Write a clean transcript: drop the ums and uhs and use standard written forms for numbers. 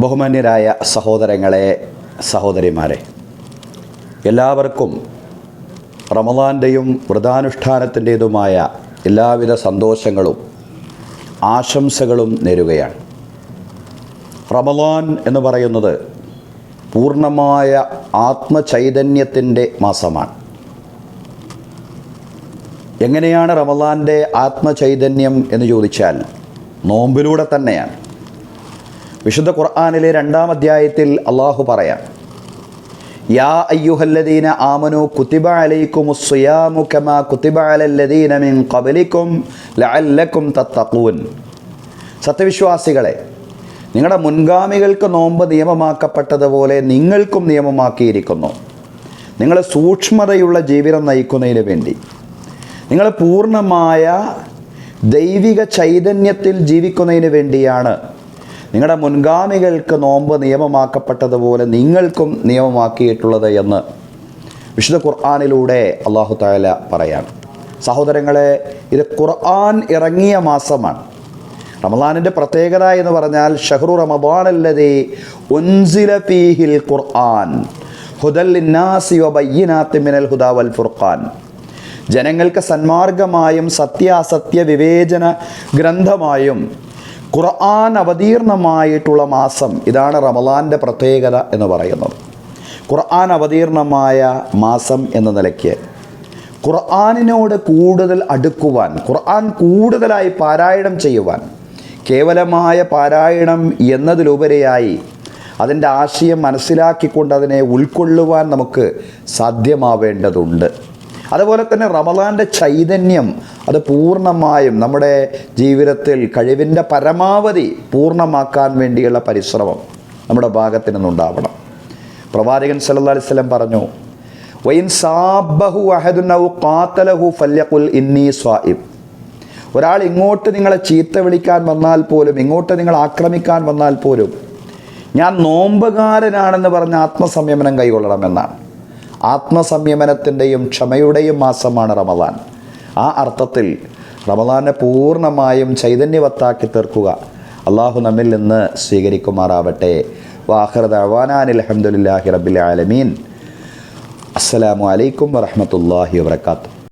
ബഹുമാന്യരായ സഹോദരങ്ങളെ, സഹോദരിമാരെ, എല്ലാവർക്കും റമളാൻ്റെയും വ്രതാനുഷ്ഠാനത്തിൻ്റേതുമായ എല്ലാവിധ സന്തോഷങ്ങളും ആശംസകളും നേരുകയാണ്. റമളാൻ എന്ന് പറയുന്നത് പൂർണ്ണമായ ആത്മചൈതന്യത്തിൻ്റെ മാസമാണ്. എങ്ങനെയാണ് റമളാൻ്റെ ആത്മചൈതന്യം എന്ന് ചോദിച്ചാൽ നോമ്പിലൂടെ തന്നെയാണ്. വിശുദ്ധ ഖുർആനിലെ 2-ാം അധ്യായത്തിൽ അള്ളാഹു പറയാം, യാ അയ്യുഹല്ലദീന ആമനു കുതിബ അലൈക്കുമുസ് സിയാമു കമാ കുതിബ അലല്ലദീന മിൻ ഖബ്ലിക്കും ലഅല്ലക്കും തത്തഖൂൻ. സത്യവിശ്വാസികളെ, നിങ്ങളുടെ മുൻഗാമികൾക്ക് നോമ്പ് നിയമമാക്കപ്പെട്ടതുപോലെ നിങ്ങൾക്കും നിയമമാക്കിയിരിക്കുന്നു. നിങ്ങൾ സൂക്ഷ്മതയുള്ള ജീവിതം നയിക്കുന്നതിന് വേണ്ടി, നിങ്ങൾ പൂർണ്ണമായ ദൈവിക ചൈതന്യത്തിൽ ജീവിക്കുന്നതിന് വേണ്ടിയാണ് നിങ്ങളുടെ മുൻഗാമികൾക്ക് നോമ്പ് നിയമമാക്കപ്പെട്ടതുപോലെ നിങ്ങൾക്കും നിയമമാക്കിയിട്ടുള്ളത് എന്ന് വിശുദ്ധ ഖുർആനിലൂടെ അല്ലാഹു തആല പറയാണ്. സഹോദരങ്ങളെ, ഇത് ഖുർആൻ ഇറങ്ങിയ മാസമാണ്. റമളാനിൻ്റെ പ്രത്യേകത എന്ന് പറഞ്ഞാൽ ഷഹ്റു റമളാനല്ലദീ ഉൻസില ഫീഹിൽ ഖുർആൻ ഹുദൽ ലിന്നാസി വബയ്യിനാത്തിൻ മിനൽ ഹുദാ വൽ ഫുർഖാൻ. ജനങ്ങൾക്ക് സന്മാർഗമായും സത്യാസത്യ വിവേചന ഗ്രന്ഥമായും ഖുർആൻ അവതീർണമായിട്ടുള്ള മാസം, ഇതാണ് റമളാൻ്റെ പ്രത്യേകത എന്ന് പറയുന്നത്. ഖുർആൻ അവതീർണമായ മാസം എന്ന നിലയ്ക്ക് ഖുർആനിനോട് കൂടുതൽ അടുക്കുവാൻ, ഖുർആൻ കൂടുതലായി പാരായണം ചെയ്യുവാൻ, കേവലമായ പാരായണം എന്നതിലുപരിയായി അതിൻ്റെ ആശയം മനസ്സിലാക്കിക്കൊണ്ട് അതിനെ ഉൾക്കൊള്ളുവാൻ നമുക്ക് സാധ്യമാവേണ്ടതുണ്ട്. അതുപോലെ തന്നെ റമളാൻ്റെ ചൈതന്യം അത് പൂർണ്ണമായും നമ്മുടെ ജീവിതത്തിൽ കഴിവിൻ്റെ പരമാവധി പൂർണ്ണമാക്കാൻ വേണ്ടിയുള്ള പരിശ്രമം നമ്മുടെ ഭാഗത്തു നിന്നുണ്ടാവണം. പ്രവാചകൻ സല്ലല്ലാഹു അലൈഹി വസല്ലം പറഞ്ഞു, വഇൻ സാബഹു അഹദുൻ ഔ ഖാതലഹു ഫല്യഖുൽ ഇന്നി സ്വായിം. ഒരാൾ ഇങ്ങോട്ട് നിങ്ങളെ ചീത്ത വിളിക്കാൻ വന്നാൽ പോലും, ഇങ്ങോട്ട് നിങ്ങൾ ആക്രമിക്കാൻ വന്നാൽ പോലും ഞാൻ നോമ്പുകാരനാണെന്ന് പറഞ്ഞ് ആത്മസംയമനം കൈകൊള്ളണമെന്നാണ്. ആത്മസംയമനത്തിൻ്റെയും ക്ഷമയുടെയും മാസമാണ് റമളാൻ. ആ അർത്ഥത്തിൽ റമളാനെ പൂർണ്ണമായും ചൈതന്യവത്താക്കി തീർക്കുക അള്ളാഹു നമ്മിൽ നിന്ന് സ്വീകരിക്കുമാറാവട്ടെ. വാഖിറു ദഅ്വാനാ അൽഹംദുലില്ലാഹി റബ്ബിൽ ആലമീൻ. അസ്സലാമു അലൈക്കും വറഹ്മത്തുള്ളാഹി വബറകാതുഹു.